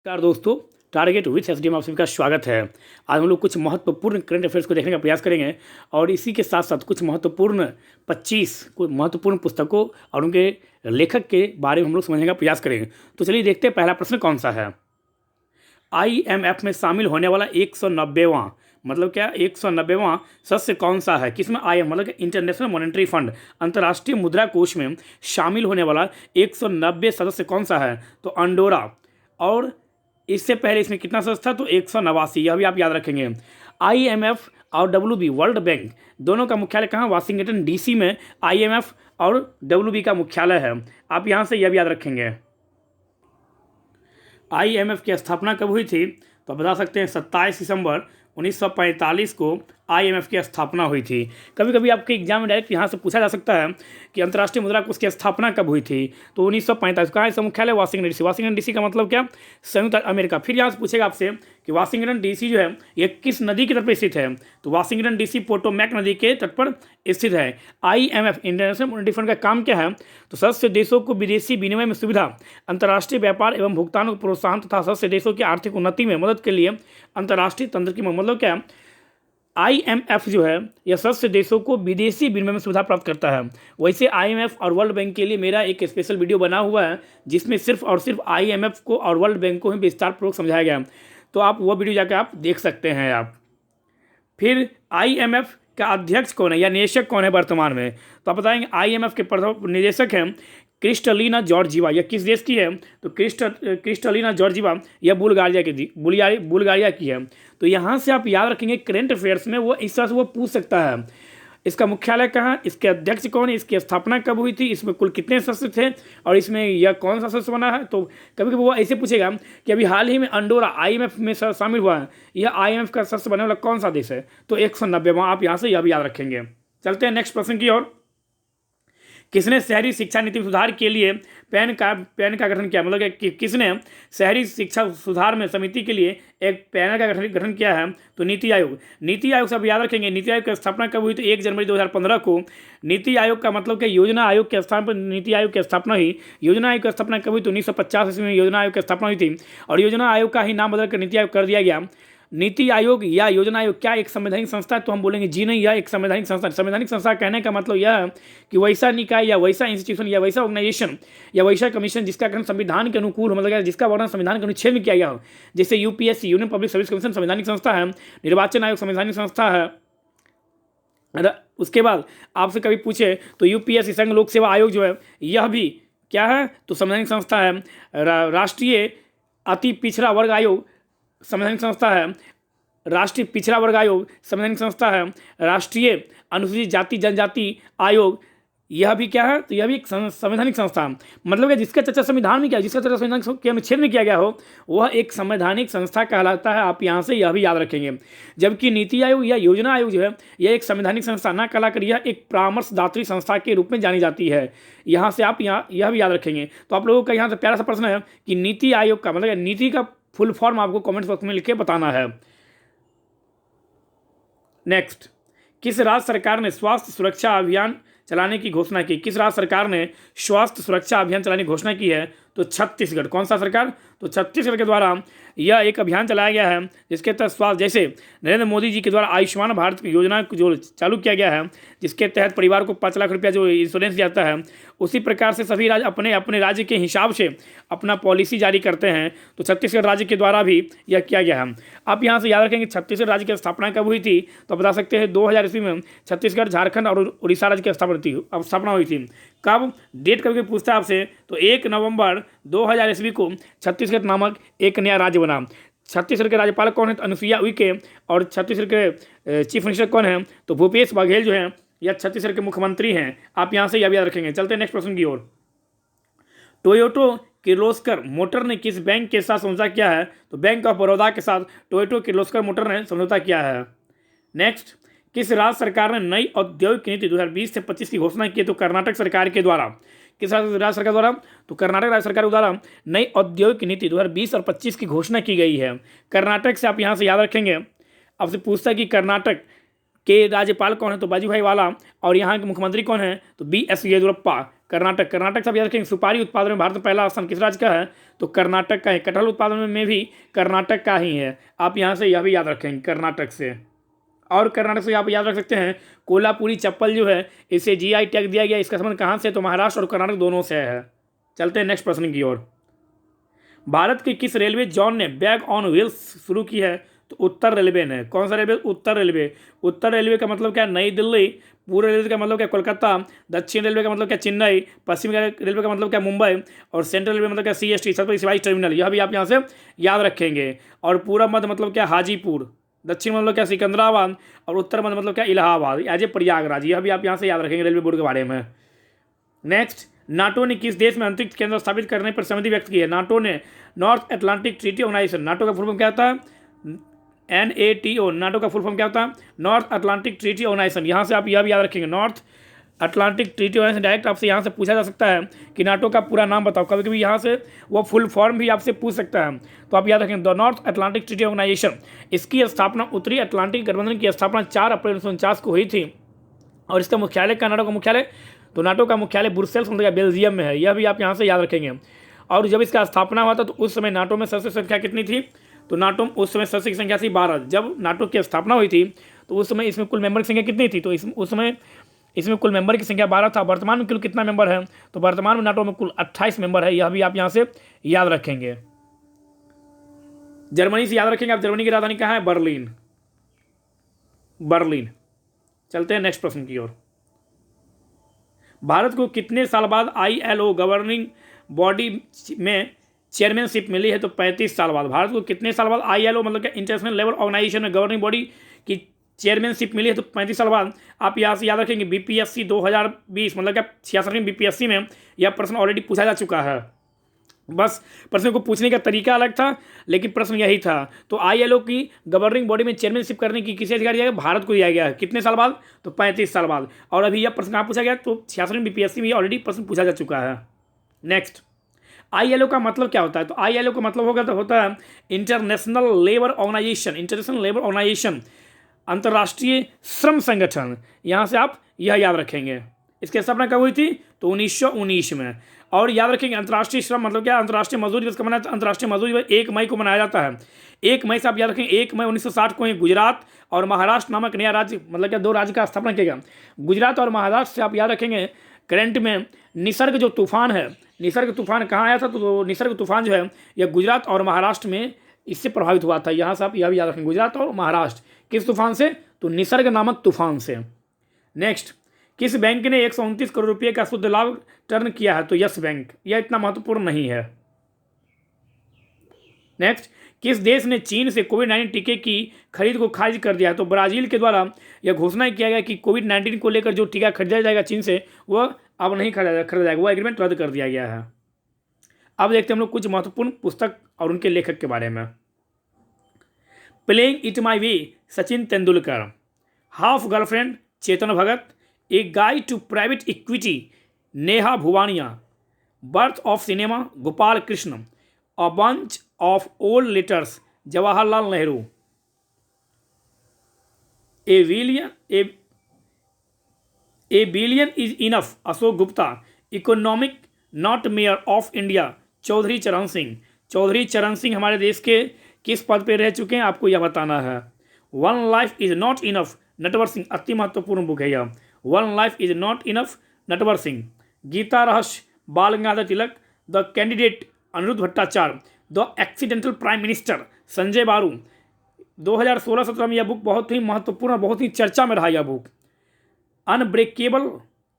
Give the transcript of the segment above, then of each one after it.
नमस्कार दोस्तों, target with SD में आप सभी का स्वागत है। आज हम लोग कुछ महत्वपूर्ण करंट अफेयर्स को देखने का प्रयास करेंगे और इसी के साथ साथ कुछ महत्वपूर्ण 25 कुछ महत्वपूर्ण पुस्तकों और उनके लेखक के बारे में हम लोग समझने का प्रयास करेंगे। तो चलिए देखते हैं पहला प्रश्न कौन सा है। IMF में शामिल होने वाला 190वां मतलब क्या 190वां सदस्य कौन सा है? किसमें मतलब इंटरनेशनल मॉनेटरी फंड अंतर्राष्ट्रीय मुद्रा कोष में शामिल होने वाला 190 सदस्य कौन सा है? तो अंडोरा। और इससे पहले इसमें कितना सदस्य था? तो 189। यह भी आप याद रखेंगे। IMF और WB वर्ल्ड बैंक दोनों का मुख्यालय कहाँ? वाशिंगटन DC में IMF और WB का मुख्यालय है। आप यहाँ से यह भी याद रखेंगे। IMF की स्थापना कब हुई थी? तो बता सकते हैं 27 दिसंबर 1945 को IMF की स्थापना हुई थी। कभी कभी आपके एग्जाम में डायरेक्ट यहाँ से पूछा जा सकता है कि अंतर्राष्ट्रीय मुद्रा कोष की स्थापना कब हुई थी? तो 1945। कहाँ इसका मुख्यालय? Washington DC। वाशिंगटन DC का मतलब क्या? संयुक्त अमेरिका। फिर यहाँ से पूछेगा आपसे कि वाशिंगटन DC जो है ये किस नदी की तट पर स्थित है? तो वाशिंगटन DC पोटोमैक नदी के तट पर स्थित है। IMF इंटरनेशनल मॉनेटरी फंड का काम क्या है? तो सदस्य देशों को विदेशी विनिमय में सुविधा, अंतर्राष्ट्रीय व्यापार एवं भुगतान को प्रोत्साहन तथा सदस्य देशों की आर्थिक उन्नति में मदद के लिए अंतर्राष्ट्रीय तंत्र की मतलब क्या? IMF जो है यह सदस्य देशों को विदेशी विनिमय में सुविधा प्राप्त करता है। वैसे IMF और वर्ल्ड बैंक के लिए मेरा एक स्पेशल वीडियो बना हुआ है जिसमें सिर्फ और सिर्फ IMF को और वर्ल्ड बैंक को ही विस्तार पूर्वक समझाया गया है, तो आप वो वीडियो जाकर आप देख सकते हैं आप। फिर IMF का अध्यक्ष कौन है या निदेशक कौन है वर्तमान में? तो आप बताएंगे IMF के प्रथम निदेशक हैं क्रिस्टलिना जॉर्जिवा। यह किस देश की है? तो क्रिस्टलिना जॉर्जिवा यह बुल्गारिया की है। तो यहाँ से आप याद रखेंगे करंट अफेयर्स में वो इस तरह से वो पूछ सकता है। इसका मुख्यालय कहाँ? इसके अध्यक्ष कौन है? इसकी स्थापना कब हुई थी? इसमें कुल कितने सदस्य थे और इसमें यह कौन सा सदस्य बना है? तो कभी कभी वो ऐसे पूछेगा कि अभी हाल ही में अंडोरा IMF में शामिल हुआ है, यह IMF का सदस्य बनने वाला कौन सा देश है? तो 190वां। आप यहाँ से यह भी याद रखेंगे। चलते हैं नेक्स्ट प्रश्न की ओर। किसने शहरी शिक्षा नीति सुधार के लिए पैन का गठन किया? मतलब कि किसने शहरी शिक्षा सुधार में समिति के लिए एक पैनल का गठन किया है? तो नीति आयोग। नीति आयोग से आप याद रखेंगे नीति आयोग की स्थापना कब हुई? तो 1 जनवरी 2015 को। नीति आयोग का मतलब कि योजना आयोग के स्थान पर नीति आयोग की स्थापना हुई। योजना आयोग की स्थापना कब हुई? तो 1950 ईस्वी में योजना आयोग की स्थापना हुई थी और योजना आयोग का ही नाम बदलकर नीति आयोग कर दिया गया। नीति आयोग या योजना आयोग क्या एक संवैधानिक संस्था है? तो हम बोलेंगे जी नहीं, यह एक संवैधानिक संस्था। संवैधानिक संस्था कहने का मतलब यह है कि वैसा निकाय या वैसा इंस्टीट्यूशन या वैसा ऑर्गेनाइजेशन या वैसा कमीशन जिसका गठन संविधान के अनुकूल हो, मतलब जिसका वर्णन संविधान के अनुच्छेद में किया गया हो। जैसे UPSC union public service commission संवैधानिक संस्था है, निर्वाचन आयोग संवैधानिक संस्था है। उसके बाद आपसे कभी पूछे तो UPSC संघ लोक सेवा आयोग जो है यह भी क्या है? तो संवैधानिक संस्था है। राष्ट्रीय अति पिछड़ा वर्ग आयोग संवैधानिक संस्था है। राष्ट्रीय पिछड़ा वर्ग आयोग संवैधानिक संस्था है। राष्ट्रीय अनुसूचित जाति जनजाति आयोग यह भी क्या है? तो यह भी एक संवैधानिक संस्था है। मतलब कि जिसका चर्चा संविधान में किया, जिसका चर्चा संविधान के अनुच्छेद में किया गया हो वह एक संवैधानिक संस्था कहलाता है। आप यहाँ से यह भी याद रखेंगे। जबकि नीति आयोग या योजना आयोग जो है यह एक संवैधानिक संस्था ना कहलाकर यह एक परामर्शदात्री संस्था के रूप में जानी जाती है। यहाँ से आप यह भी याद रखेंगे। तो आप लोगों का यहाँ से प्यारा सा प्रश्न है कि नीति आयोग का मतलब नीति का फुल फॉर्म आपको कमेंट बॉक्स में लिख के बताना है। नेक्स्ट, किस राज्य सरकार ने स्वास्थ्य सुरक्षा अभियान चलाने की घोषणा की? किस राज्य सरकार ने स्वास्थ्य सुरक्षा अभियान चलाने की घोषणा की है? तो छत्तीसगढ़। कौन सा सरकार? तो छत्तीसगढ़ के द्वारा यह एक अभियान चलाया गया है जिसके तहत स्वास्थ्य, जैसे नरेंद्र मोदी जी के द्वारा आयुष्मान भारत योजना जो चालू किया गया है जिसके तहत परिवार को 5 लाख रुपया जो इंश्योरेंस दिया जाता है, उसी प्रकार से सभी राज्य अपने अपने राज्य के हिसाब से अपना पॉलिसी जारी करते हैं। तो छत्तीसगढ़ राज्य के द्वारा भी यह किया गया है। आप यहाँ से याद रखेंगे छत्तीसगढ़ राज्य की स्थापना कब हुई थी? तो बता सकते हैं 2000 ईस्वी में छत्तीसगढ़, झारखंड और उड़ीसा राज्य की स्थापना हुई थी। कब? डेट कभी पूछता है आपसे तो 1 नवंबर 2000 ईस्वी को छत्तीसगढ़ नामक एक नया राज्य बना। छत्तीसगढ़ के राज्यपाल कौन है? तो अनुसुईया उइके। और छत्तीसगढ़ के चीफ मिनिस्टर कौन है? तो भूपेश बघेल जो हैं यह छत्तीसगढ़ के मुख्यमंत्री हैं। आप यहाँ से यह भी याद रखेंगे। चलते हैं नेक्स्ट प्रश्न की ओर। टोयोटो किर्लोस्कर मोटर ने किस बैंक के साथ समझौता किया है? तो बैंक ऑफ बड़ौदा के साथ टोयोटो किर्लोस्कर मोटर ने समझौता किया है। नेक्स्ट, किस राज्य सरकार ने नई औद्योगिक नीति 2020 से 25 की घोषणा की? तो कर्नाटक सरकार के द्वारा। किस राज्य सरकार द्वारा? तो कर्नाटक राज्य सरकार द्वारा नई औद्योगिक नीति 2020 और 25 की घोषणा की गई है। कर्नाटक से आप यहाँ से याद रखेंगे। आपसे पूछता है कि कर्नाटक के राज्यपाल कौन है? तो वाजूभाई वाला। और यहाँ के मुख्यमंत्री कौन है? तो BS येदियुरप्पा। कर्नाटक सब याद रखेंगे। सुपारी उत्पादन में भारत में पहला स्थान किस राज्य का है? तो कर्नाटक का है। कटहल उत्पादन में भी कर्नाटक का ही है। आप यहाँ से यह भी याद रखेंगे कर्नाटक से। और कर्नाटक से आप याद रख सकते हैं कोल्हापुरी चप्पल जो है इसे GI टैग दिया गया। इसका संबंध कहाँ से? तो महाराष्ट्र और कर्नाटक दोनों से है। चलते हैं नेक्स्ट प्रश्न की ओर। भारत के किस रेलवे जोन ने बैग ऑन व्हील्स शुरू की है? तो उत्तर रेलवे ने। कौन सा रेलवे? उत्तर रेलवे। उत्तर रेलवे का मतलब क्या? नई दिल्ली। पूर्व रेलवे का मतलब क्या? कोलकाता। दक्षिण रेलवे का मतलब क्या? चेन्नई। पश्चिम रेलवे का मतलब क्या? मुंबई। और सेंट्रल रेलवे मतलब क्या? CST Chhatrapati Shivaji terminal. यह भी आप यहाँ से याद रखेंगे। और पूरब मध्य मतलब क्या? हाजीपुर। दक्षिण मतलब क्या? सिकंदराबाद। और उत्तर मध्य मतलब क्या? इलाहाबाद। As a Prayagraj. यह भी आप यहाँ से याद रखेंगे रेलवे बोर्ड के बारे में। नेक्स्ट, नाटो ने किस देश में अंतरिक्ष केंद्र स्थापित करने पर सहमति व्यक्त की है? नाटो ने North Atlantic Treaty Organization. NATO का फुल फॉर्म क्या होता है? NATO। नाटो का फुल फॉर्म क्या होता है? North Atlantic Treaty Organization. यहाँ से आप यह भी याद रखेंगे North Atlantic Treaty Organization. Direct आपसे यहाँ से पूछा जा सकता है कि नाटो का पूरा नाम बताओ। कभी कभी यहाँ से वो फुल फॉर्म भी आपसे पूछ सकता है। तो आप याद रखेंगे the North Atlantic Treaty Organization. इसकी स्थापना उत्तरी अटलांटिक गठबंधन की स्थापना 4 अप्रैल 1949 को हुई थी। और इसका मुख्यालय का नाटो का मुख्यालय? तो नाटो का मुख्यालय ब्रुसेल्स मतलब बेल्जियम में है। यह भी आप यहाँ से याद रखेंगे। और जब इसका स्थापना हुआ था तो उस समय नाटो में सदस्य संख्या कितनी थी? तो नाटो उस समय सदस्य की संख्या थी 12। जब नाटो की स्थापना हुई थी तो उस समय इसमें कुल मेंबर की संख्या कितनी थी? तो उस समय इसमें कुल मेंबर की संख्या 12 था। वर्तमान में कुल कितना मेंबर है? तो वर्तमान में नाटो में कुल 28 मेंबर है। यह भी आप यहाँ से याद रखेंगे। जर्मनी से याद रखेंगे आप। जर्मनी की राजधानी कहाँ है? बर्लिन। चलते हैं नेक्स्ट प्रश्न की ओर। भारत को कितने साल बाद ILO गवर्निंग बॉडी में चेयरमैनशिप मिली है? तो 35 साल बाद। भारत को कितने साल बाद ILO मतलब क्या इंटरनेशनल लेबर ऑर्गेनाइजेशन में गवर्निंग बॉडी की चेयरमैनशिप मिली है? तो 35 साल बाद। आप यहाँ से याद रखेंगे BPSC 2020 मतलब क्या 66वीं BPSC में यह प्रश्न ऑलरेडी पूछा जा चुका है। बस प्रश्न को पूछने का तरीका अलग था लेकिन प्रश्न यही था। तो ILO की गवर्निंग बॉडी में चेयरमैनशिप करने की किसे अधिकार दिया गया? भारत को दिया गया है। कितने साल बाद? तो 35 साल बाद। और अभी यह प्रश्न कहाँ पूछा गया? तो 66वीं BPSC में ऑलरेडी प्रश्न पूछा जा चुका है। नेक्स्ट, ILO का मतलब क्या होता है? तो ILO का मतलब होता है International Labour Organization. International Labour Organization अंतर्राष्ट्रीय श्रम संगठन। यहाँ से आप यह याद रखेंगे। इसकी स्थापना कब हुई थी? तो 1919 में। और याद रखेंगे अंतर्राष्ट्रीय श्रम मतलब क्या? अंतर्राष्ट्रीय मजदूरी दिवस कब मनाया? अंतर्राष्ट्रीय मजदूरी दिवस 1 मई को मनाया जाता है। 1 मई से आप याद रखेंगे 1 मई 1960 को ही गुजरात और महाराष्ट्र नामक नया राज्य मतलब क्या 2 राज्य का स्थापना किया गया। गुजरात और महाराष्ट्र से आप याद रखेंगे करंट में निसर्ग जो तूफान है, निसर्ग तूफान कहाँ आया था? तो निसर्ग तूफान जो है यह गुजरात और महाराष्ट्र में इससे प्रभावित हुआ था। यहाँ से आप यह भी याद रखेंगे गुजरात और महाराष्ट्र। किस तूफान से? तो निसर्ग नामक तूफान से। नेक्स्ट, किस बैंक ने 129 करोड़ रुपए का शुद्ध लाभ टर्न किया है? तो यस बैंक। यह इतना महत्वपूर्ण नहीं है। नेक्स्ट, किस देश ने चीन से कोविड-19 टीके की खरीद को खारिज कर दिया है? तो ब्राजील के द्वारा यह घोषणा किया गया कि कोविड-19 को लेकर जो टीका खरीदा जाएगा चीन से वह अब नहीं खरीदा जाएगा। वह एग्रीमेंट रद्द कर दिया गया है। अब देखते हैं हम लोग कुछ महत्वपूर्ण पुस्तक और उनके लेखक के बारे में। Playing it my way Sachin Tendulkar. Half girlfriend Chetan Bhagat. A guide to private equity Neha Bhuvania. Birth of cinema Gopal Krishna. A bunch of old letters Jawaharlal Nehru. A billion is enough Ashok Gupta. Economic nightmare of India Chaudhary Charan Singh. Chaudhary Charan Singh हमारे देश के किस पद पे रह चुके हैं आपको यह बताना है। One life is not enough Natwar Singh. अति महत्वपूर्ण बुक है यह। One life is not enough Natwar Singh. Gita Rahasya Bal Gangadhar Tilak. The candidate Anirudh Bhattacharya. The accidental prime minister Sanjaya Baru. 2016-17 में यह बुक बहुत ही महत्वपूर्ण बहुत ही चर्चा में रहा। यह बुक अनब्रेकेबल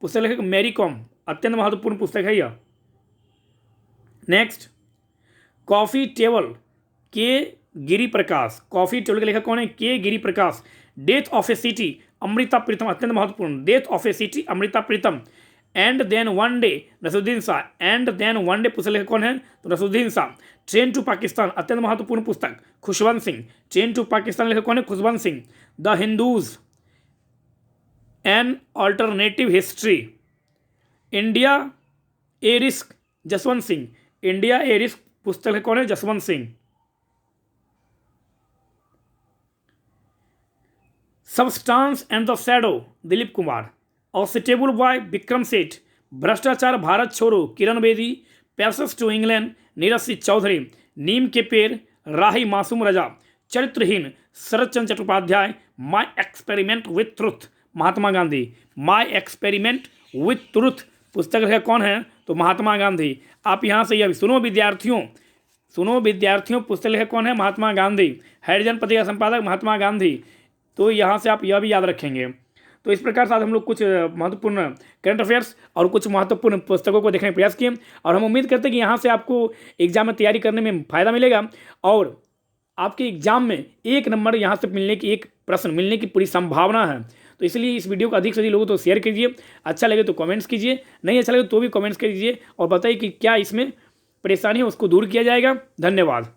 पुस्तक लेखक मैरी कॉम। अत्यंत महत्वपूर्ण पुस्तक है यह। नेक्स्ट, कॉफी टेबल के गिरी प्रकाश। कॉफी टेबल के लेखक कौन है? K Giri Prakash. Death of a city Amrita Pritam. अत्यंत महत्वपूर्ण। Death of a city Amrita Pritam. And then one day Naseeruddin Shah. And then one day पुस्तक लेखक कौन है? तो नसरुद्दीन शाह। ट्रेन टू पाकिस्तान अत्यंत महत्वपूर्ण पुस्तक खुशवंत सिंह। ट्रेन टू पाकिस्तान लेखक कौन है? Khushwant Singh. The Hindus an alternative history. India a risk Jaswant Singh. India a risk पुस्तक लेखक कौन है? Jaswant Singh. Substance and the shadow Dilip Kumar, a suitable boy Vikram Seth, भ्रष्टाचार भारत छोड़ो Kiran Bedi, passage to England Neeraj Singh Chaudhary, नीम के पेड़ राही मासूम रजा, चरित्रहीन Sharat Chandra Chattopadhyay, my experiment with truth Mahatma Gandhi. My experiment with truth पुस्तक लेखक कौन है? तो महात्मा गांधी। आप यहाँ से यह सुनो विद्यार्थियों, पुस्तक लेखक कौन है? महात्मा गांधी। हरिजन पत्रिका संपादक महात्मा गांधी। तो यहाँ से आप यह भी याद रखेंगे। तो इस प्रकार से आज हम लोग कुछ महत्वपूर्ण करंट अफेयर्स और कुछ महत्वपूर्ण पुस्तकों को देखने का प्रयास किए, और हम उम्मीद करते हैं कि यहाँ से आपको एग्जाम में तैयारी करने में फ़ायदा मिलेगा और आपके एग्जाम में 1 नंबर यहाँ से मिलने की, एक प्रश्न मिलने की पूरी संभावना है। तो इसलिए इस वीडियो को अधिक से अधिक लोगों तो शेयर कीजिए, अच्छा लगे तो कमेंट्स कीजिए, नहीं अच्छा लगे तो भी कमेंट्स कीजिए और बताइए कि क्या इसमें परेशानी है उसको दूर किया जाएगा। धन्यवाद।